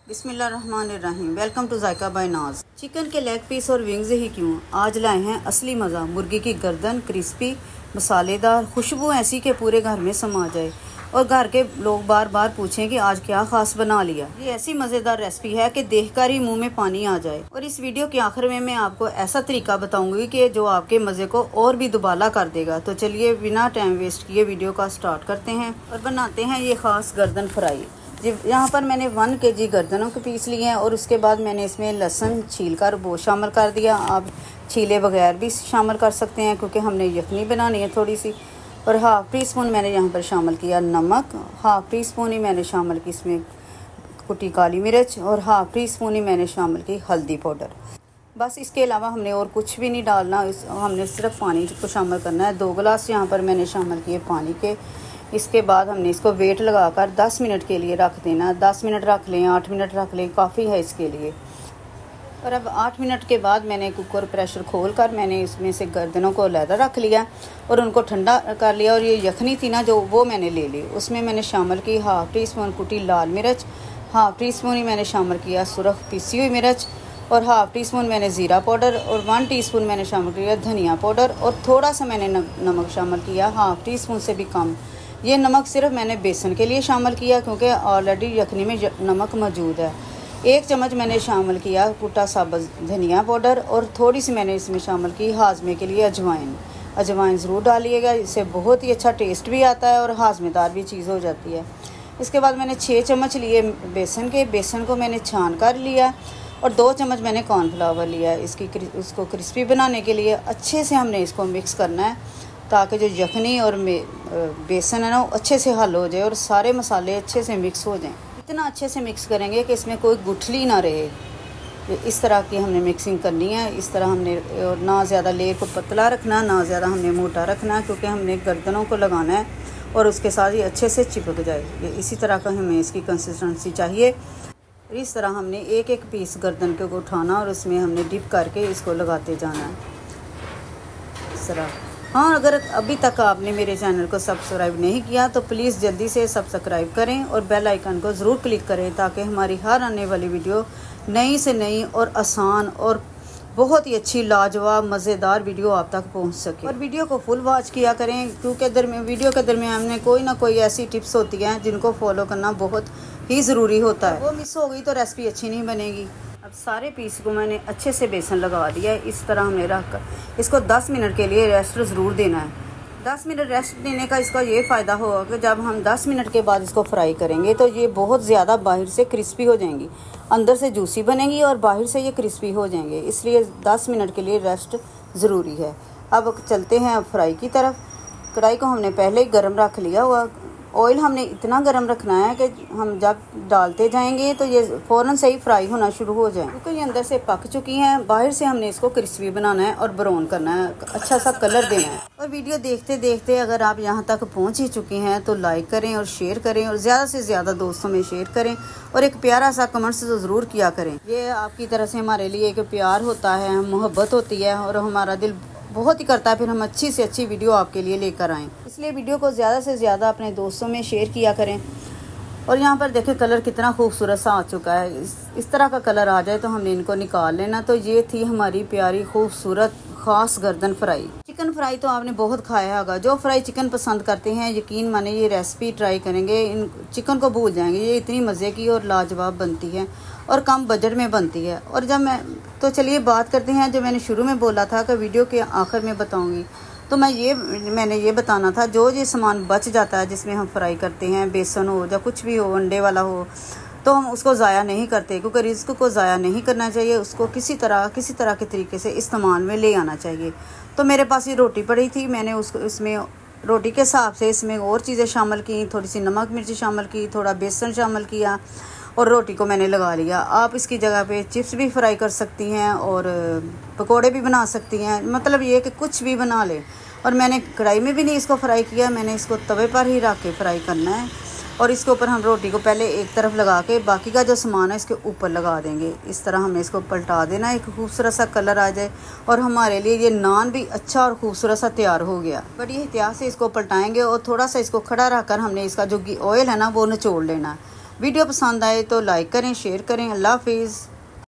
बिस्मिल्लाहिर्रहमानिर्रहीम। Welcome to JICA bye नाज। Chicken के लेग पीस और विंग्स ही क्यों, आज लाए हैं असली मज़ा। मुर्गी की गर्दन क्रिस्पी, मसालेदार, खुशबू ऐसी कि पूरे घर में समा जाए और घर के लोग बार बार पूछें कि आज क्या खास बना लिया। ये ऐसी मज़ेदार रेसिपी है कि देखकर ही मुंह में पानी आ जाए। और इस वीडियो के आखिर में मैं आपको ऐसा तरीका बताऊंगी कि जो आपके मज़े को और भी दुबाला कर देगा। तो चलिए बिना टाइम वेस्ट किए वीडियो का स्टार्ट करते हैं और बनाते हैं ये खास गर्दन फ्राई। जी, यहाँ पर मैंने 1 kg गर्दनों के पीस लिए हैं और उसके बाद मैंने इसमें लहसुन छीलकर वो शामिल कर दिया। आप छीले बगैर भी शामिल कर सकते हैं क्योंकि हमने यखनी बनानी है थोड़ी सी। और हाफ़ टी स्पून मैंने यहाँ पर शामिल किया नमक, हाफ़ टी स्पून ही मैंने शामिल की इसमें कुटी काली मिर्च और हाफ़ टी स्पून ही मैंने शामिल की हल्दी पाउडर। बस इसके अलावा हमने और कुछ भी नहीं डालना, हमने सिर्फ पानी को शामिल करना है। 2 गिलास यहाँ पर मैंने शामिल किए पानी के। इसके बाद हमने इसको वेट लगाकर 10 मिनट के लिए रख देना। 10 मिनट रख लें, 8 मिनट रख लें, काफ़ी है इसके लिए। और अब 8 मिनट के बाद मैंने कुकर प्रेशर खोलकर मैंने इसमें से गर्दनों को अलग रख लिया और उनको ठंडा कर लिया। और ये यखनी थी ना जो, वो मैंने ले ली। उसमें मैंने शामिल की हाफ़ टी स्पून कुटी लाल मिर्च, हाफ़ टी स्पून ही मैंने शामिल किया सुरख पिसी हुई मिर्च और हाफ़ टी स्पून मैंने ज़ीरा पाउडर और 1 टीस्पून मैंने शामिल किया धनिया पाउडर। और थोड़ा सा मैंने नमक शामिल किया, हाफ़ टी स्पून से भी कम। ये नमक सिर्फ मैंने बेसन के लिए शामिल किया क्योंकि ऑलरेडी यखनी में नमक मौजूद है। 1 चम्मच मैंने शामिल किया कुटा साबुत धनिया पाउडर और थोड़ी सी मैंने इसमें शामिल की हाजमे के लिए अजवाइन। अजवाइन ज़रूर डालिएगा, इससे बहुत ही अच्छा टेस्ट भी आता है और हाजमेदार भी चीज़ हो जाती है। इसके बाद मैंने 6 चम्मच लिए बेसन को मैंने छान कर लिया और 2 चम्मच मैंने कॉर्नफ्लावर लिया। उसको क्रिस्पी बनाने के लिए अच्छे से हमने इसको मिक्स करना है ताकि जो यखनी और बेसन है ना वो अच्छे से हल हो जाए और सारे मसाले अच्छे से मिक्स हो जाएं। इतना अच्छे से मिक्स करेंगे कि इसमें कोई गुठली ना रहे। इस तरह की हमने मिक्सिंग करनी है। इस तरह हमने, और ना ज़्यादा लेयर को पतला रखना, ना ज़्यादा हमने मोटा रखना, क्योंकि हमने गर्दनों को लगाना है और उसके साथ ही अच्छे से चिपक जाए। ये इसी तरह का हमें इसकी कंसिस्टेंसी चाहिए। इस तरह हमने एक एक पीस गर्दन को उठाना और उसमें हमने डिप करके इसको लगाते जाना है इस तरह। हाँ, अगर अभी तक आपने मेरे चैनल को सब्सक्राइब नहीं किया तो प्लीज़ जल्दी से सब्सक्राइब करें और बेल आइकन को ज़रूर क्लिक करें ताकि हमारी हर आने वाली वीडियो नई से नई और आसान और बहुत ही अच्छी लाजवाब मज़ेदार वीडियो आप तक पहुंच सके। और वीडियो को फुल वॉच किया करें क्योंकि वीडियो के दरमियान में कोई ना कोई ऐसी टिप्स होती हैं जिनको फॉलो करना बहुत ही ज़रूरी होता है। वो मिस हो गई तो रेसिपी अच्छी नहीं बनेगी। अब सारे पीस को मैंने अच्छे से बेसन लगा दिया है। इस तरह हमने रख कर इसको 10 मिनट के लिए रेस्ट ज़रूर देना है। 10 मिनट रेस्ट देने का इसका ये फ़ायदा होगा कि जब हम 10 मिनट के बाद इसको फ्राई करेंगे तो ये बहुत ज़्यादा बाहर से क्रिस्पी हो जाएंगी, अंदर से जूसी बनेंगी और बाहर से ये क्रिस्पी हो जाएंगे। इसलिए 10 मिनट के लिए रेस्ट ज़रूरी है। अब चलते हैं अब फ्राई की तरफ। कढ़ाई को हमने पहले ही गर्म रख लिया हुआ। ऑयल हमने इतना गर्म रखना है कि हम जब डालते जाएंगे तो ये फ़ौरन से ही फ्राई होना शुरू हो जाए, क्योंकि ये अंदर से पक चुकी हैं। बाहर से हमने इसको क्रिस्पी बनाना है और ब्राउन करना है, अच्छा सा कलर देना है। और वीडियो देखते देखते अगर आप यहाँ तक पहुँच ही चुकी हैं तो लाइक करें और शेयर करें और ज़्यादा से ज़्यादा दोस्तों में शेयर करें और एक प्यारा सा कमेंट्स तो ज़रूर किया करें। ये आपकी तरह से हमारे लिए एक प्यार होता है, मोहब्बत होती है और हमारा दिल बहुत ही करता है फिर हम अच्छी से अच्छी वीडियो आपके लिए लेकर आएँ। इसलिए वीडियो को ज़्यादा से ज़्यादा अपने दोस्तों में शेयर किया करें। और यहाँ पर देखें कलर कितना खूबसूरत सा आ चुका है। इस तरह का कलर आ जाए तो हमने इनको निकाल लेना। तो ये थी हमारी प्यारी खूबसूरत ख़ास गर्दन फ्राई। चिकन फ्राई तो आपने बहुत खाया होगा। जो फ्राई चिकन पसंद करते हैं यकीन माने ये रेसिपी ट्राई करेंगे, इन चिकन को भूल जाएंगे। ये इतनी मज़े की और लाजवाब बनती है और कम बजट में बनती है। और तो चलिए बात करते हैं, जो मैंने शुरू में बोला था कि वीडियो के आखिर में बताऊंगी, तो मैंने ये बताना था जो ये सामान बच जाता है जिसमें हम फ्राई करते हैं, बेसन हो या कुछ भी हो, अंडे वाला हो, तो हम उसको ज़ाया नहीं करते क्योंकि रिस्क को ज़ाया नहीं करना चाहिए। उसको किसी तरह के तरीके से इस्तेमाल में ले आना चाहिए। तो मेरे पास ये रोटी पड़ी थी, मैंने उसको इसमें रोटी के हिसाब से इसमें और चीज़ें शामिल की, थोड़ी सी नमक मिर्ची शामिल की, थोड़ा बेसन शामिल किया और रोटी को मैंने लगा लिया। आप इसकी जगह पे चिप्स भी फ्राई कर सकती हैं और पकोड़े भी बना सकती हैं, मतलब ये कि कुछ भी बना लें। और मैंने कढ़ाई में भी नहीं इसको फ्राई किया, मैंने इसको तवे पर ही रख के फ्राई करना है। और इसके ऊपर हम रोटी को पहले एक तरफ लगा के बाकी का जो सामान है इसके ऊपर लगा देंगे। इस तरह हमें इसको पलटा देना, एक खूबसूरत सा कलर आ जाए और हमारे लिए ये नान भी अच्छा और खूबसूरत सा तैयार हो गया। बड़ी एहतियात से इसको पलटाएंगे और थोड़ा सा इसको खड़ा रखकर हमने इसका जो ऑयल है ना वो निचोड़ लेना है। वीडियो पसंद आए तो लाइक करें, शेयर करें। अल्लाह हाफिज़।